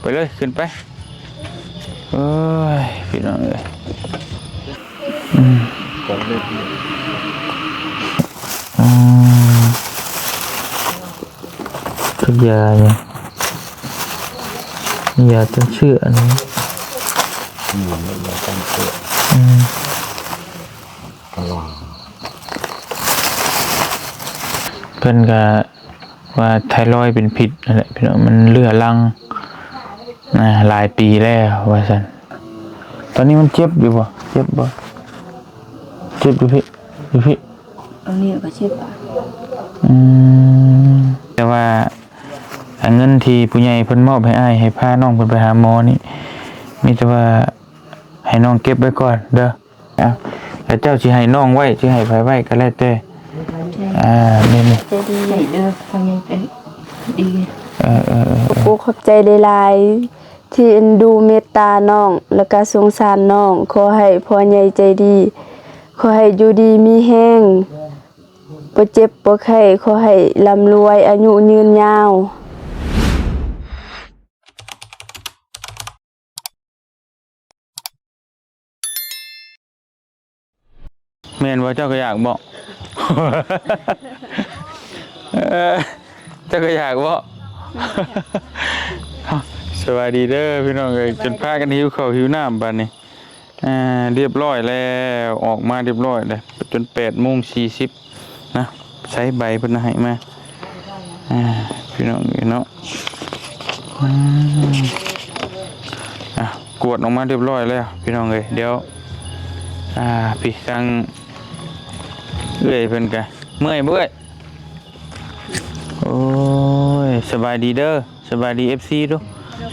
ไปเลยขึ้นไปโอ้ยพี่น้องเลยของเล่นทุกยาเนี่ยยาต้นเชื่ออันนี้ไม่ยาต้นเชื่อเพิ่นก็ว่าไทรอยด์เป็นพิษนั่นแหละพี่น้องมันเลือรังหลายปีแล้วว่าซั่นตอนนี้มันเจ็บอยู่บ่เจ็บบ่เจ็บอยู่พี่อันนี้ก็เจ็บแต่ว่าเงินที่ผู้ใหญ่เพิ่นมอบให้อ้ายให้พาน้องเพิ่นไปหาหมอนี่มีแต่ว่าให้น้องเก็บไว้ก่อนเด้อแล้วเจ้าสิให้น้องไว้สิให้ไผไว้ก็แล้วแต่นี่จะดีเด้อทำยังเป็นดีขอบใจหลายๆที่เอ็นดูเมตตาน้องแล้วก็สงสารน้องขอให้พ่อใหญ่ใจดีขอให้อยู่ดีมีแห้งบ่เจ็บบ่ไข้ขอให้ร่ำรวยอายุยืนยาวแม่นว่าเจ้าก็อยากบ่เจ้าก็อยากบ่สวัสดีเด้อพี่น้องเอ้ยจนพากันหิวข้าวหิวน้ำบัดนี้เรียบร้อยแล้วออกมาเรียบร้อยเลยจน8:40นะใช้ใบเพิ่นให้มาพี่น้องเนาะกวดออกมาเรียบร้อยแล้วพี่น้องเอ้ยเดี๋ยวพี่สั่งเอ้ยเพิ่นกะเมื่อยบ่เอ้ยโอ้ยสบายดีเด้อสบายดี FC ดู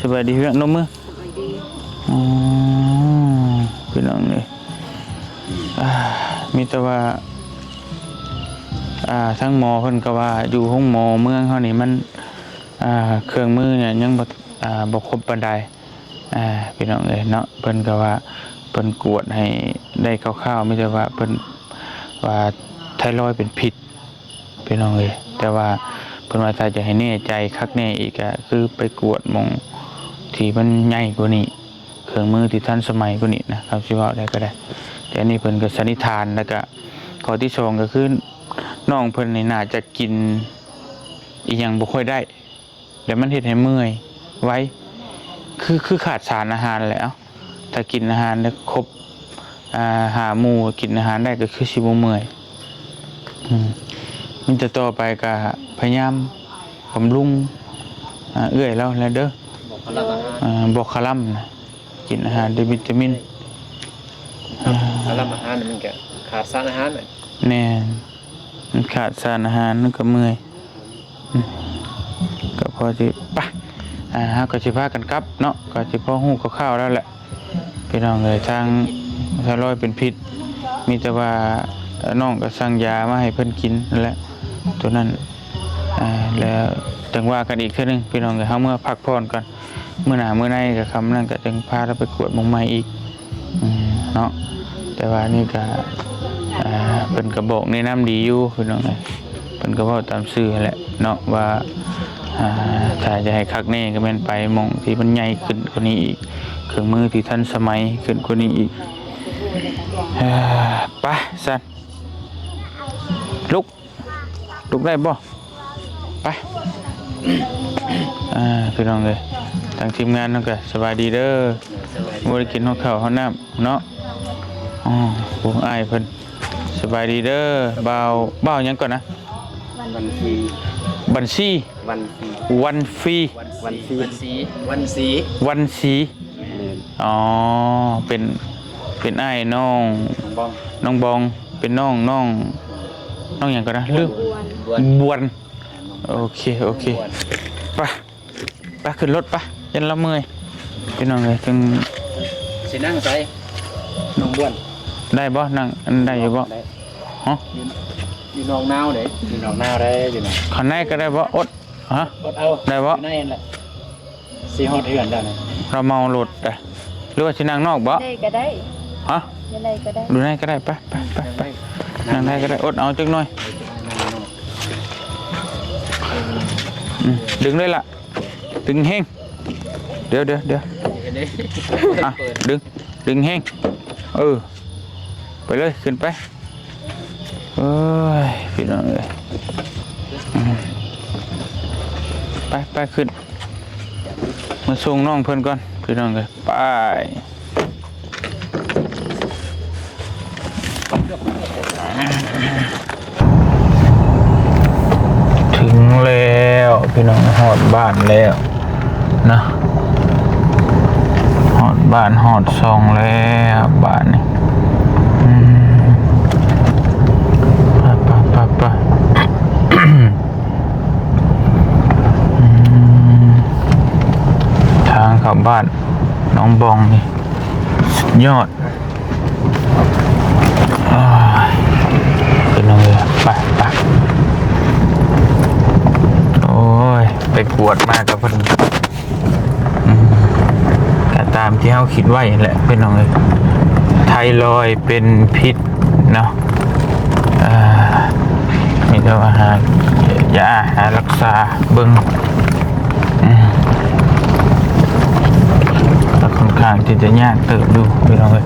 สบายดีเพื่อนนมมือพี่น้องเอ้ยมีแต่ว่าทั้งหมอเพิ่นก็ว่าอยู่ห้องหมอเมืองเฮานี่มันเครื่องมือเนี่ยยังบ่ครบปานใดพี่น้องเอ้ยเนาะเพิ่นก็ว่าเพิ่นกวดให้ได้คร่าวๆไม่ใช่ว่าเพิ่นว่าไทรอยด์เป็นพิษพี่น้องเอ้ยแต่ว่าเพิ่นว่าถ้าจะให้แน่ใจคักแน่อีกก็คือไปกวดหม่องที่มันใหญ่กว่านี้เครื่องมือที่ทันสมัยกว่านี้นะครับสิว่าได้ก็ได้แต่อันนี้เพิ่นก็สันนิษฐานแล้วก็ข้อที่2ก็คือน้องเพิ่นนี่น่าจะกินอีหยังบ่ค่อยได้แล้วมันเฮ็ดให้เมื่อยไว้คือขาดสารอาหารแล้วถ้ากินอาหารได้ครบหาหมู่กินอาหารได้ก็คือสิบ่เมื่อยมันจะต่อไปก็พยายามบำรุงเอื้อยแล้วเด้อบอกคาร่ำนะกินอาหารด้วยวิตามินคาร่ำอาหารมันก็ขาดสารอาหารแน่มันขาดสารอาหารมันก็เมื่อยก็พอสิไปฮะก็สิพากันกลับเนาะก็สิพอฮู้คร่าวๆแล้วแหละพี่น้องเอ้ยทางไทรอยด์เป็นพิษมีแต่ว่าน้องก็สั่งยามาให้เพิ่นกินนั่นแหละตัวนั้นแล้วจังว่ากันอีกเทื่อนึงพี่น้องเอ้ยเฮาเมื่อพักผ่อนก่อนมื้อหน้ามื้อในก็คำนั้นก็จังพาเราไปกวดหม่องใหม่อีกเนาะแต่ว่านี่ก็เพิ่นก็บอกแนะนำดีอยู่พี่น้องเอ้ยเพิ่นก็เว้าตามชื่อแหละเนาะว่าถ้าจะให้คักแน่ก็แม่นไปหม่องที่มันใหญ่ขึ้นกว่านี้อีกเครื่องมือที่ทันสมัยขึ้นกว่านี้อีกไปสันลุกได้บ่ไปพี่น้องเลยทางทีมงานนั่นก็สบายดีเด้อบริกินข้าวข้าวน้ำเนาะผู้อ้ายเพิ่นสบายดีเด้อบ่าวยังก่อนนะบัญชีวันฟรีอ๋อเป็นอ้ายน้องบองเป็นน้องอย่างก่อนนะลืมบวนโอเคไปขึ้นรถไปยันละเมื่อยพี่น้องเลยจึงสินั่งใส่น้องบวนได้บ่นั่งได้อยู่บ่ฮะอยู่น้องนาวเด้อยู่น้องนาวได้อยู่น้องขันในก็ได้บ่อดฮะอดเอาได้บ่ในนั่นแหละสิฮอดเฮือนได้นะเราเมารถแต่หรือว่าสินั่งนอกบ่ได้ก็ได้ฮะได้ก็ได้ดูในก็ได้ไปนั่งได้ก็ได้อดเอาจักหน่อยดึงเลยล่ะดึงแห้ง เดี๋ยวอ่ะดึงแห้งไปเลยขึ้นไปเอ้ยพี่น้องเอ้ยไปขึ้นมาส่งน้องเพิ่นก่อนพี่น้องเอ้ยไปถึงแล้วพี่น้องหอดบ้านแล้วนะหอดบ้านหอดซองแล้วบ้านนี่ไปทางเข้าบ้านน้องบองนี่สุดยอดเป็นยังไงไปโอ้ยไปกวดมากกับเพิ่นก็ตามที่เขาคิดไว้แหละเป็นยังไงไทรอยด์เป็นพิษเนาะมีแต่อาหารยาหารักษาเบิ่งแล้วค่อนข้างที่จะยากเติบดูพี่น้องเลย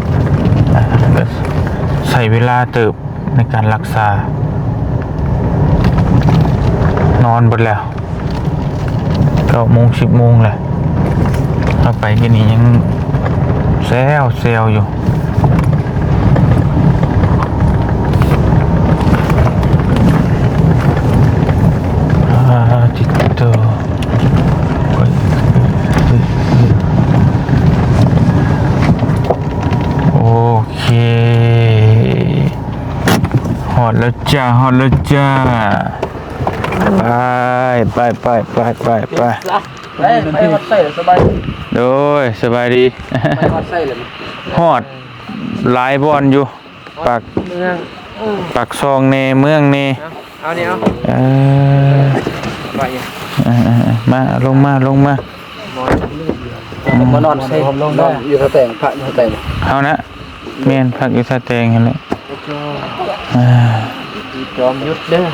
ใช้เวลาเติบในการรักษานอนหมดแล้ว9 โมง 10 โมงแหละถ้าไปที่นี่ยังเซลอยู่จิตโตโอเคหอดแล้วจ้าไปไปฮอดใส่สบาย โดยสบายดี ไปฮอดใส่เลย ฮอดหลายบอนอยู่ปากซองเนเมืองเนเอานี่เอาไปมาลงมา มานอนใส่ผมลงได้อยู่สแตงพระอยู่สแตงเอานะเมียนพักอยู่สแตงเห็นเลยจอมยุดเด้อ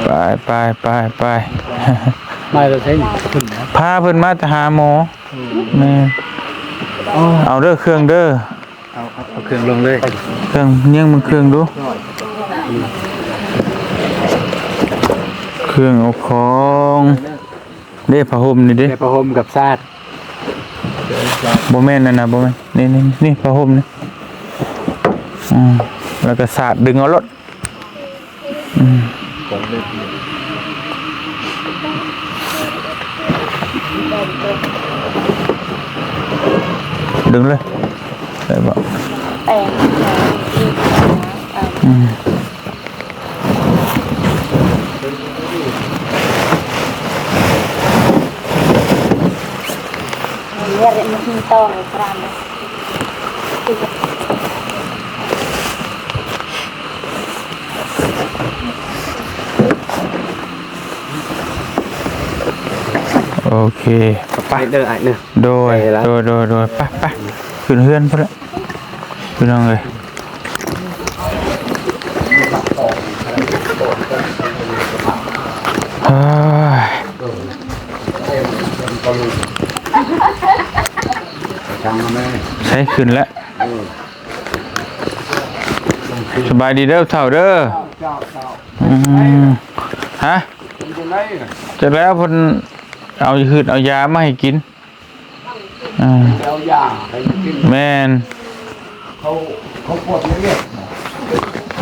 ไปไม่เราใช้ขึ้นนะพาเพิ่นมาหาหมอแม่เอาเด้อเครื่องเด้อเอาเครื่องลงเลยเครื่องเนี่ยมึงเครื่องดูเครื่องเอาของเด้ผ้าห่มนี่เด้ผ้าห่มกับซาดบ่แม่นนั่นน่ะบ่แม่นนี่ผ้าห่มนี่แล้วก็สาดดึงเอารถดึงเลยได้บ่Biar mesin tong keran. โอเคไปเด้อไอ้เด้อโดยไปขึ้นเฮือนพุ่นละพี่น้องเอ้ยใช้ขึ้นแล้วสบายดีเด้อเฒ่าเด้อฮะจะแล้วเพิ่นเอาหืดเอายามาให้กินแม่นเขาปวดเรื่อย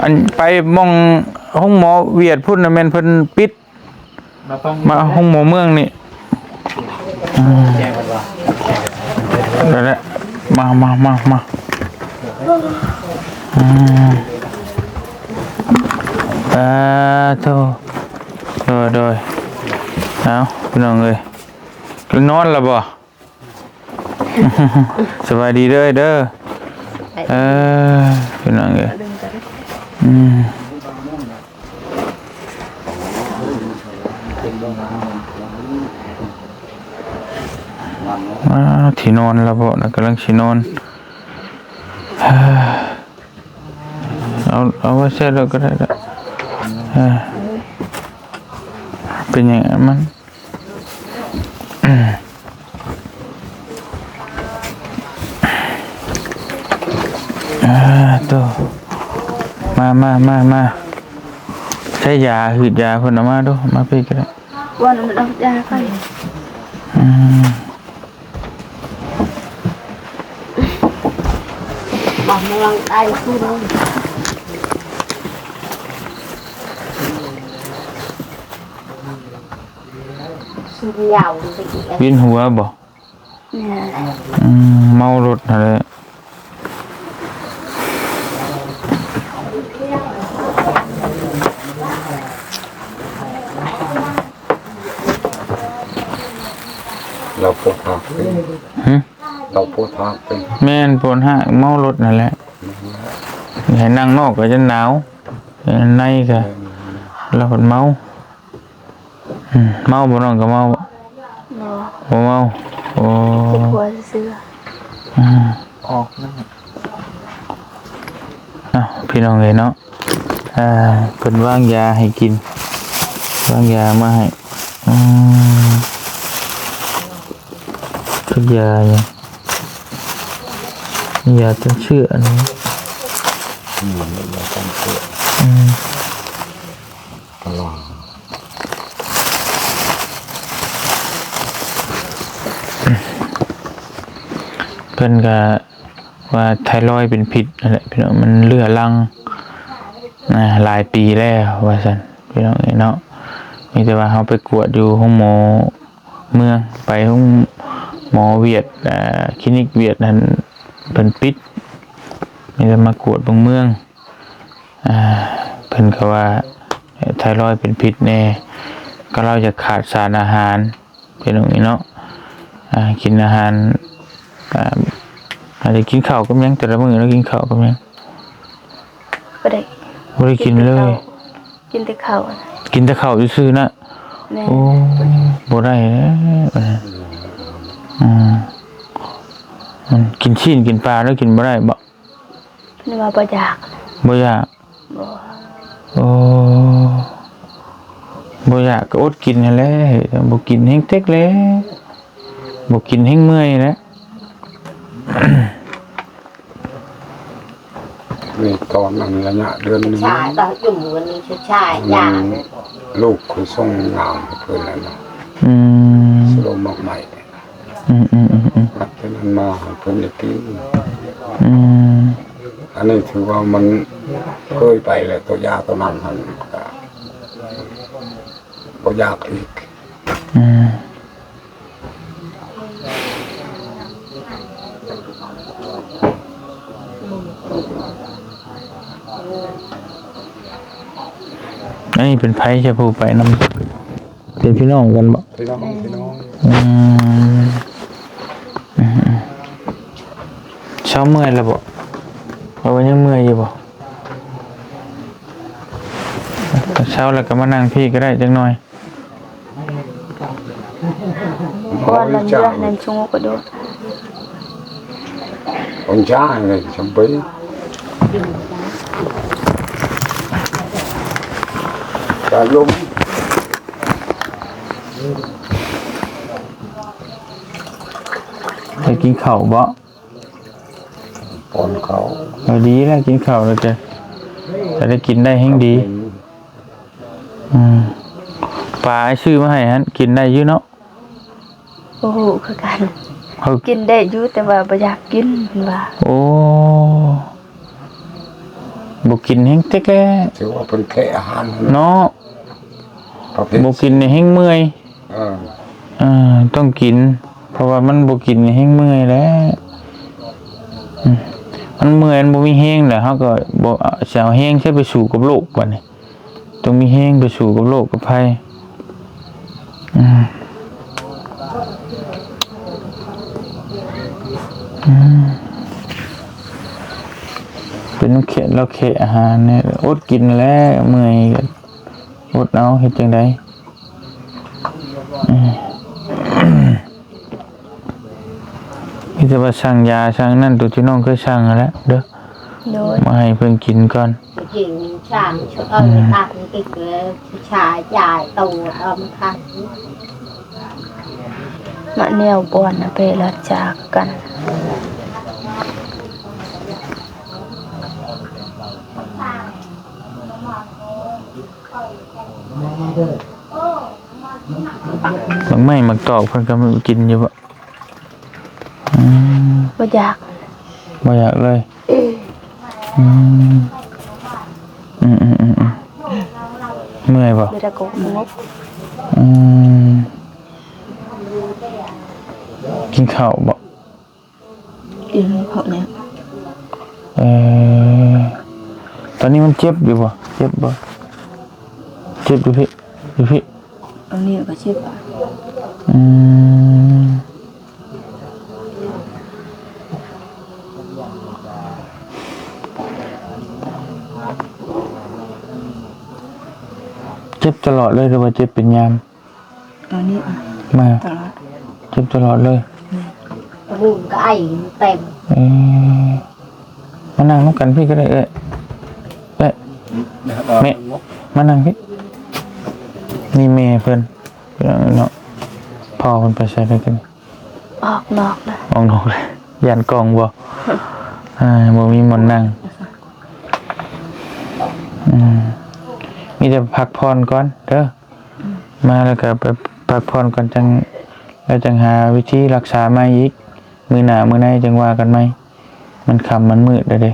อันไปมองห้องหมอเวียดพุ่นน่ะแม่นเพิ่นปิดมาห้องหมอเมืองนี่นั่นแหละมาโดยเอาพี่น้องเอ้ยนอนแล้วบ่สบายดีเด้อพี่น้องเอ้ยที่นอนแล้วบ่นะกำลังสินอนเอาไว้เสร็จแล้วก็ได้เป็นอย่างมัน ตัวมาใช้ยาหืดยาเพิ่นเอามาดูมาพี่ก็ได้ วันมันเอายาไป อืม บอกมันลองได้คือได้สุดยาวไปอีก วินหัวบ่ เนี่ย เมารถอะไร เราปวดหักเป็น หึ เราปวดหักเป็น แม่นปนห้าเมารถนั่นแหละให้นั่งนอกก็จะหนาวในก็เราคนเมาเมาบ่น้องก็เมาบ่ บ่ เมาโอ้ คิดหัวซื้อ ออกนั่น พี่น้องเลยเนาะเพิ่นวางยาให้กินวางยามาให้ทุกยาอย่างยาต้นเชื่ออันนี้ เราต้องเชื่อตลอด เพิ่นก็ว่าไทรอยด์เป็นพิษนั่นแหละพี่น้องมันเรื้อรังหลายปีแล้วว่าซั่นพี่น้องเนาะมีแต่ว่าเฮาไปกวดอยู่ห้องหมอเมืองไปห้องหมอเวียดคลินิกเวียดนั่นเพิ่นปิดมีแต่มากวดบางเมืองเพิ่นก็ว่าไทรอยด์เป็นพิษแน่ก็เราจะขาดสารอาหารพี่น้องเนาะกินอาหารอาจจะกินข้าวกับยังแต่ละมื้อเรากินข้าวกับยัง บ่ได้ บ่ได้กินเลย กินแต่ข้าว กินแต่ข้าวซื่อๆนะ แม่ โอ้บ่ได้แล้วมันกินชิ้นกินปลาแล้วกินบ่ได้บ่ นี่ว่าบ่อยาก บ่อยาก บ่ โอ้บ่อยากก็อดกินนั่นแหละบ่กินแฮงเต็กแล้วบ่กินแฮงเมื่อยแล้ว มีตอนนั้นระยะเดือนนึง ชายตอนอยู่วันนี้ชายอย่าง ลูกคือส่งงามให้เพื่อนแล้วนะ อืม สโลมากใหม่ นัดเพื่อนมาให้เพื่อนได้กินอันนี้ถือว่ามันเคยไปแล้วตัวยาตัวนั้นมันก็บ่อยากอีก อันนี้เป็นไผจะผู้ไปนำเป็นพี่น้องกันบ่ พี่น้องเช้าเมื่อยแล้วบ่เอาไว้ยังเมื่อยอยู่บ่เช้าแล้วก็มานั่งพี่ก็ได้จังหน่อย วันนั้นเดือนนั้นชงก็โดด con trai này chăm bấy cả lum ไปกินข้าวบ่ cònเขา เอาดีแล้วกินข้าวแล้วจะได้กินได้แฮงดีปลาชื่อมาให้ฮั่นกินได้อยู่เนาะ โอ้โหคือกัน เฮา กินได้อยู่แต่ว่าบ่อยากกินเพิ่นว่า โอ้บ่กินแฮงเต็กแล้ว ถือว่าเป็นแค่อาหาร เนาะ ประเภท บ่กินนี่แฮงเมื่อย ต้องกิน เพราะว่ามันบ่กินนี่แฮงเมื่อยแล้วมันเมื่อยมันบ่มีแฮงแล้วเฮาก็บ่สิเอาแฮงใช้ไปสู่กับโลกบัดนี้ต้องมีแฮงไปสู่กับโลกกับภัยเป็นเขตแล้วเขตอาหารเนี่ยอดกินแล้วเมื่อยอดเอาเฮ็ดจังไดมีแต่ว่าสั่งยาสั่งนั่นตัวที่น้องเคยสั่งแล้วเด้อ โดย มาให้เพิ่นกินก่อน จริงช่างช่วยตัดติดเลยชายใหญ่ตัวคัน มาแนวบ่อนน่ะไปรักจากกัน บางไม้มักตอกเพิ่นก็มากินอยู่บ่บ่อยาก บ่อยากเลยเมื่อยบ่ ไม่ได้โกงบ กินข้าวบ่ กินเพราะเนี่ย ตอนนี้มันเจ็บอยู่บ่เจ็บบ่เจ็บอยู่พี่ อันนี้ก็เจ็บ เจ็บตลอดเลยหรือว่าเจ็บเป็นยาม อันนี้ มา ตลอด เจ็บตลอดเลย บุญก็ไอ้เต็ม มานั่งน้ำกันพี่ก็ได้แม่มานั่งพี่นี่แม่เพิ่นเนาะพ่อเพิ่นไปใช้ได้กัน ออกนอกนะ ออกนอกเลยยันกองบ่บ่มีหมอนนั่งมีแต่พักผ่อนก่อนเด้อมาแล้วก็ไปพักผ่อนก่อนแล้วจังหาวิธีรักษาใหม่อีกมื้อหน้ามื้อในจังว่ากันใหม่มันค่ำมันมืดเด้อเด้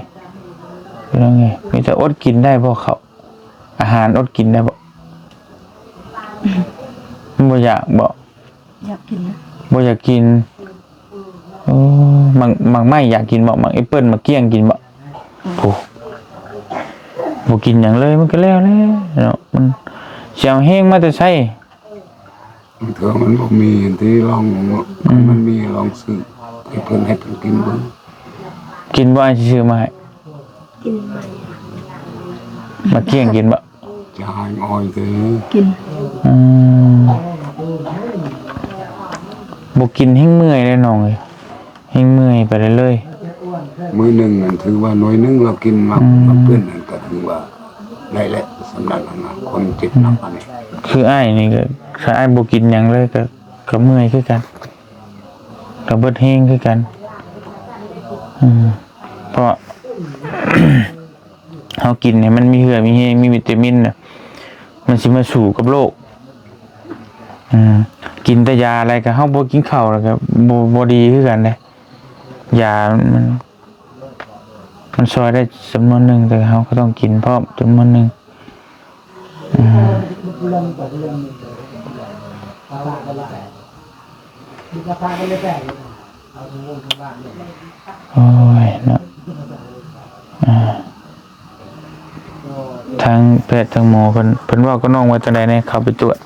เป็นยังไงมีแต่อดกินได้บ่เขาอาหารอดกินได้บ่บ่อยากบ่ อยากกินนะ บ่อยากกินมังไม่อยากกินบ่มังแอปเปิ้ลมาเกี้ยงกินบ่โอ้บ่กินหยังเลยมันก็แล้วเนาะมันเสียงแห้งมาแต่ไส เถื่อมันบ่มีที่ลองมันมีลองซื้อให้เพิ่นกินเบิ่ง กินบ่อันชื่อมาให้ กินไหม มาเกี้ยงกินบ่ จะหายอ้อยเด้อ กิน บ่กินแห้งเมื่อยเลยน้องเอ้ยแห้งเมื่อยไปเลย มื้อหนึงนั่นถือว่าน้อยหนึงเรากินมาเพิ่นนั่นก็ถือว่าได้แล้วสำหรับคนเจ็บหนักอันนี้ คืออ้ายนี่ก็ถ้าอ้ายบ่กินหยังเลยก็เมื่อยคือกันก็เบิดแห้งคือกันเพราะ เฮากินเนี่ยมันมีเหือมีแห้งมีวิตามินน่ะมันสิมาสู่กับโรคกินแต่ยาอะไรก็เฮาบ่กินข้าวแล้วก็บ่ดีคือกันเด้ยามันช่วยได้จำนวนหนึงแต่เฮาก็ต้องกินพร้อมจำนวนหนึงโอ้ยเนาะทางแพทย์ทางหมอเพิ่นว่าก็น้องว่าจังได๋แน่เข้าไปตรวจ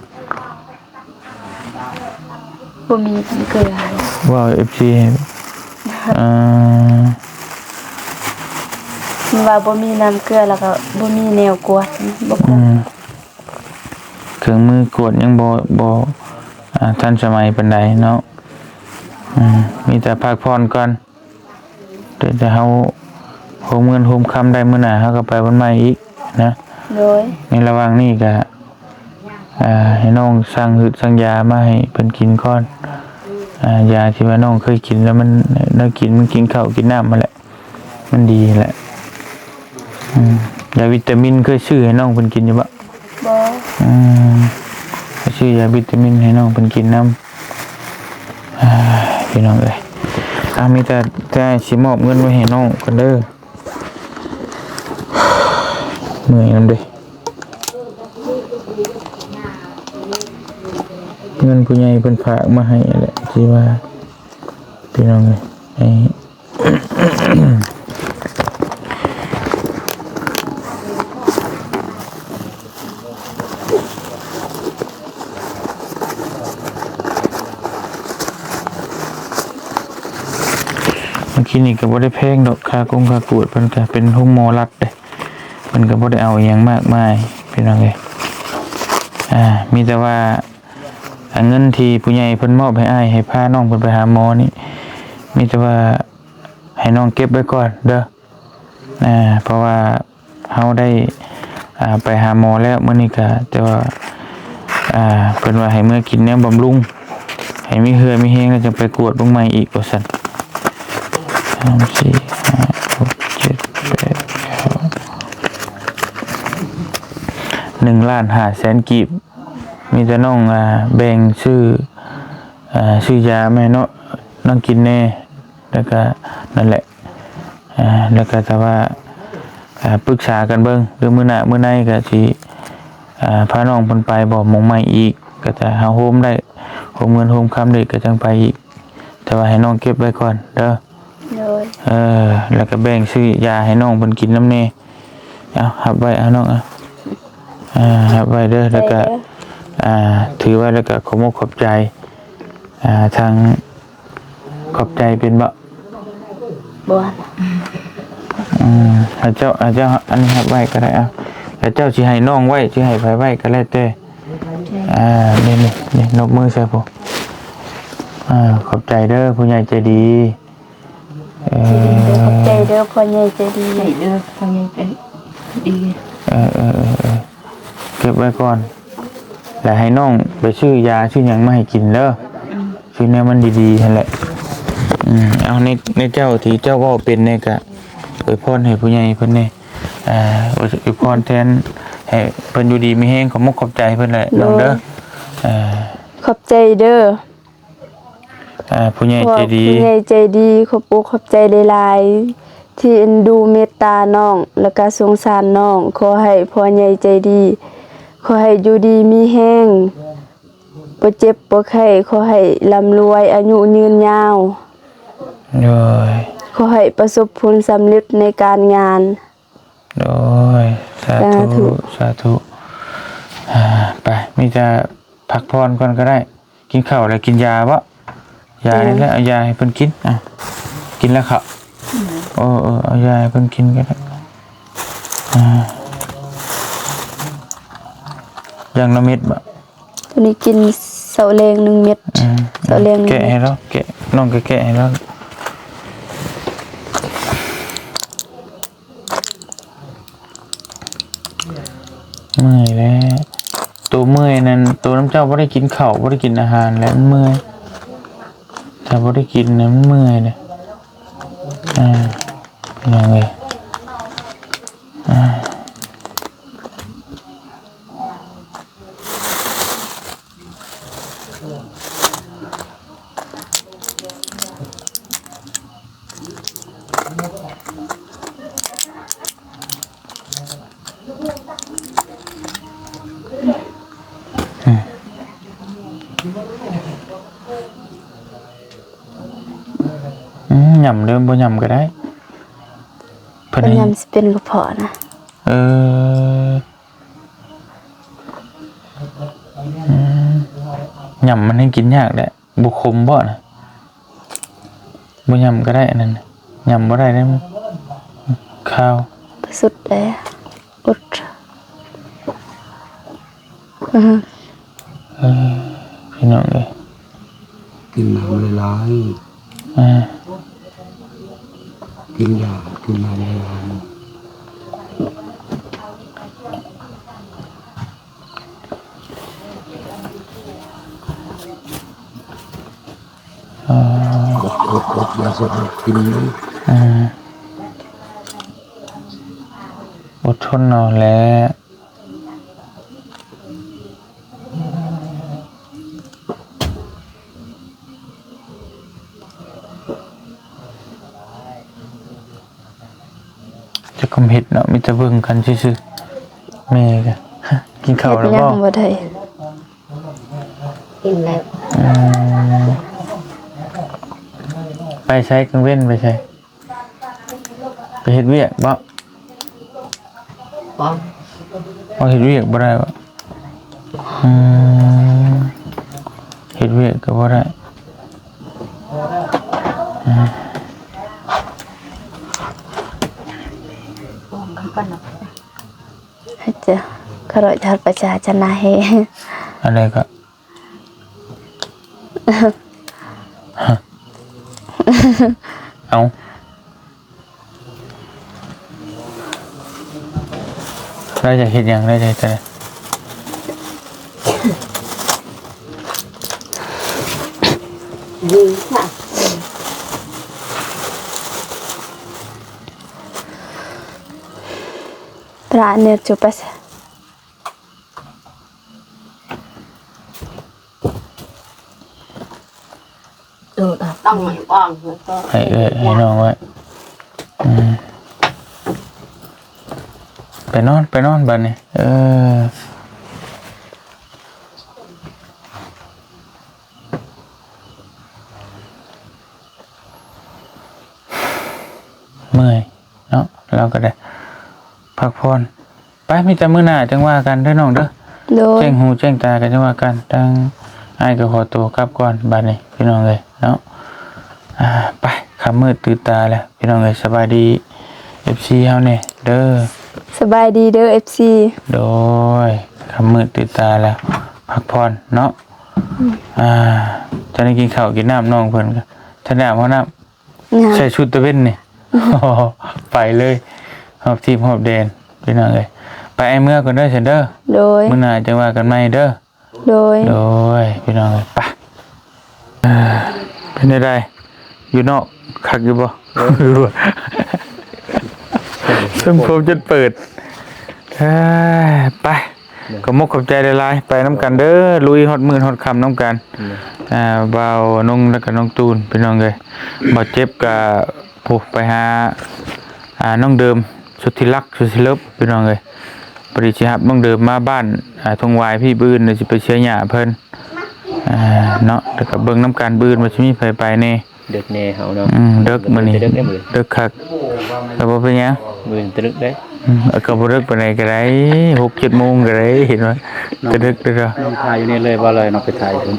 บ่มีเกลือ ว่า FC ว่าบ่มีน้ำเกลือแล้วก็บ่มีแนวกวดบ่กวด เครื่องมือกวดยังบ่ทันสมัยปานใดเนาะมีแต่พักผ่อนก่อนแต่เฮาโฮมเงินโฮมคำได้มื้อหน้าเฮาก็ไปวันใหม่อีกนะ โดย ในระหว่างนี้ก็ให้น้องสั่งสั่งยามาให้เพิ่นกินก่อนยาที่ว่าน้องเคยกินแล้วมันกินข้าวกินน้ำมาแหละมันดีแหละยาวิตามินเคยซื้อให้น้องเพิ่นกินอยู่บ่ บ่ ชื่อยาวิตามินให้น้องเป็นกินน้ำพี่น้องเอ้ยมีแต่สิมอบเงินไว้ให้น้องกันเด้อเหนื่อยนำเด้เงินผู้ใหญ่เพิ่นฝากมาให้แหละที่ว่าพี่น้องเอ้ยคลินิกก็บ่ได้แพงดอกค่ากงค่ากวดเพิ่นก็เป็นโรงหมอรัฐเด้เพิ่นก็บ่ได้เอาอิหยังมากมายพี่น้องเอ้ยมีแต่ว่าเงินที่ผู้ใหญ่เพิ่นมอบให้อ้ายให้พาน้องเพิ่นไปหาหมอนี่มีแต่ว่าให้น้องเก็บไว้ก่อนเด้อเพราะว่าเฮาได้ไปหาหมอแล้วมื้อนี้ก็แต่ว่าเพิ่นว่าให้มื้อกินแนวบำรุงให้มีเหือมีแฮงแล้วจะไปกวดเบิ่งใหม่อีกว่าซั่น3 4 5 6 7 8 9 1,500,000 กีบ มีแต่น้องแบ่งซื้อยาแม่เนาะน้องกินแน่แล้วก็นั่นแหละแล้วก็แต่ว่าปรึกษากันเบิ่งหรือมื้อหน้ามื้อในก็สิพาน้องเพิ่นไปบ่หมองใหม่อีกก็จะหาโฮมได้โฮมเงินโฮมคำได้ก็จังไปอีกแต่ว่าให้น้องเก็บไว้ก่อนเด้อโดยแล้วก็แบ่งซื้อยาให้น้องเพิ่นกินนำแน่เอาหับไว้เอาน้องหับไว้เด้อแล้วก็ถือไว้แล้วก็ขอมกขอบใจทางขอบใจเป็นบ่บ่อาเจ้าอันนี้ครับไว้ก็ได้แต่เจ้าสิให้น้องไว้สิให้ไผไว้ก็แล้วแต่นี่นกมือใส่ผมขอบใจเด้อผู้ใหญ่ใจดีขอบใจเด้อพ่อใหญ่ใจดีเด้อพ่อใหญ่ใจดีเก็บไว้ก่อนแล้วให้น้องไปซื้อยาซื้อหยังมาให้กินเด้อซื้อแนวมันดีๆนั่นแหละเอาในเจ้าที่เจ้าก็เป็นเนี่ยก็อวยพรให้ผู้ใหญ่เพิ่นนี่อวยพรแทนให้เพิ่นอยู่ดีมีแฮงขอมกขอบใจเพิ่นแหละน้องเด้อขอบใจเด้อผู้ใหญ่ใจดีผู้ใหญ่ใจดีขอบขอบใจหลายๆที่เอ็นดูเมตตาน้องแล้วก็สงสารน้องขอให้พ่อใหญ่ใจดีขอให้อยู่ดีมีแฮงบ่เจ็บบ่ไข้ขอให้ร่ำรวยอายุยืนยาวขอให้ประสบผลสำเร็จในการงานสาธุไปมีจะพักผ่อนก่อนก็ได้กินข้าวแล้วกินยาบ่ยาแล้วเอายาให้เพิ่นกินกินแล้วครับเอายาให้เพิ่นกินก็ได้อย่างละเม็ดบ่ตัวนี้กินเสาแรง1เม็ดเสาแรงแกะให้แล้วแกะน้องก็แกะให้แล้วเมื่อยแล้วตัวเมื่อยนั่นตัวน้ำเจ้าไม่ได้กินข้าวไม่ได้กินอาหารแล้วเมื่อยถ้าไม่ได้กินเนี่ยมันเมื่อยเนี่ยยังไงหย่ำเดิมบ่หย่ำก็ได้เพิ่นยำสิเป็นกระเพาะนะหย่ำมันให้กินยากแหละบุคมบ่นะบ่หย่ำก็ได้อันนั้นหย่ำบ่ได้ได้ข้าวสุดเลยอดพี่น้องเลยกินน้ำลายกินยากินน้ำลายกดยาสดกินเลยอดทนเอาแล้วจะคมเห็ดเนาะมีแต่เบิ่งกันซื่อๆแม่ก็กินข้าวแล้วบ่ได้กินแล้วไปใช้กังเว้นไปใช้ไปเฮ็ดเวียกบ่เฮ็ดเวียกบ่ได้บ่เฮ็ดเวียกก็บ่ได้จะขรอยทอดประชาชนให้อะไรก็เอาได้จะเห็นอย่างได้ใจแต่ดีค่ะTerakhir coba sih. ต้องเหมือนก้อนแล้วก็ ให้น้องไว้ไปนอนบัดนี้เมื่อยเนาะเราก็ได้พักผ่อนไปมีแต่มื้อหน้าจังว่ากันเด้อน้องเด้อ โดย แจ้งหูแจ้งตากันจังว่ากันทางอ้ายก็ขอตัวกลับก่อนบัดนี้พี่น้องเอ้ยเนาะไปค่ำมืดตื่นตาแล้วพี่น้องเอ้ยสบายดี FC เฮานี่เด้อ สบายดีเด้อ FC โดยค่ำมืดตื่นตาแล้วพักผ่อนเนาะจะได้กินข้าวกินน้ำน้องเพิ่นก็ถ้าน้ำเฮาน้ำใส่ชุดตะเว้นนี่ ไปเลยหอบทีมหอบแดนพี่น้องเอ้ยไปไอ้เมื่อก่อนเด้อเซนเด้อ โดย มื้อหน้าจังว่ากันใหม่เด้อ โดย โดยพี่น้องเอ้ยไปเป็นไดอยู่นอกคักอยู่บ่ซึ่งผมจะเปิดไปก็มกขอบใจหลายๆไปน้ำกันเด้อลุยฮอดมื้อฮอดค่ำน้ำกันบ่าวนงแล้วก็น้องตูนพี่น้องเอ้ยบ่เจ็บก็ผู้ไปหาน้องเดิมสุดที่รักสุดที่เลิฟพี่น้องเอ้ยปริชิฮับน้องเดิมมาบ้านทงวายพี่บื้นเลยสิไปเชียร์หญ้าเพิ่นเนาะแล้วก็เบิ่งน้ำกันบื้นว่าสิมีไปแน่ เด็กแน่เฮาเนาะ เด็กมื้อนี้ เด็กได้มื้อ เด็กคักก็บ่เป็นหยัง มื้อตรึกได้ ก็บ่เด็กปานใดก็ได้ 6-7 โมงก็ได้เห็นว่าก็ดึกเด้อ น้องถ่ายอยู่นี่เลยบ่เลยน้องไปถ่ายเพิ่น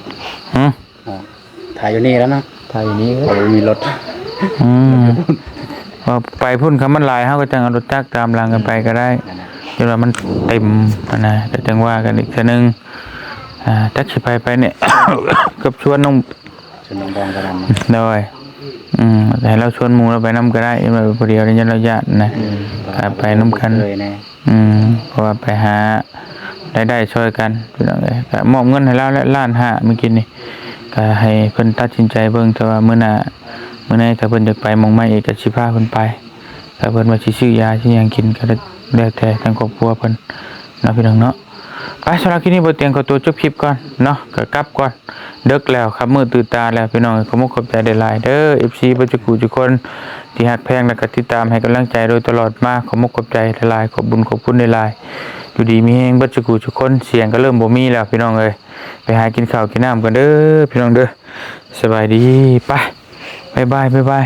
ถ่ายอยู่นี่แล้วเนาะถ่ายอยู่นี่ก็มีรถ ว่าไปพุ่นคำมันหลายเฮาก็จังเอารถจักรตามหลังกันไปก็ได้จนว่ามันเต็มนะก็จังว่ากันอีกเทื่อนึงจักสิไปเนี่ย กับชวนน้อง ชวนน้องบองกันน ด้วยแต่เราชวนหมู่เราไปนำก็ได้แบบผู้เดียวนี่เราญาตินะไปนำกัน เลยแน่ เพราะว่าไปหารายได้ช่วยกันพี่น้องเอ้ยก็มอบเงินให้เราและล้านห้าเมื่อกี้นี่ก็ให้เพิ่นตัดสินใจเบิ่งแต่ว่ามื้อหน้าถ้าเพิ่นอยากไปหม้องใหม่อีกก็สิพาเพิ่นไปถ้าเพิ่นว่าสิซื้อยาสิหยังกินก็แล้วแต่ทางครอบครัวเพิ่นเนาะพี่น้องเนาะไปสำหรับคลิปนี้บ่เตียงขอตัวจบคลิปก่อนเนาะก็กลับก่อนดึกแล้วครับมืดตื่นตาแล้วพี่น้องขอขอบใจหลายๆเด้อ FC บ่จุกูทุกคนที่ฮักแพงและก็ติดตามให้กำลังใจโดยตลอดมาขอขอบใจหลายๆขอบบุญขอบคุณหลายๆอยู่ดีมีแฮงบ่จุกูทุกคนเสียงก็เริ่มบ่มีแล้วพี่น้องเอ้ยไปหากินข้าวกินน้ำกันเด้อพี่น้องเด้อสบายดีไปบ๊ายบาย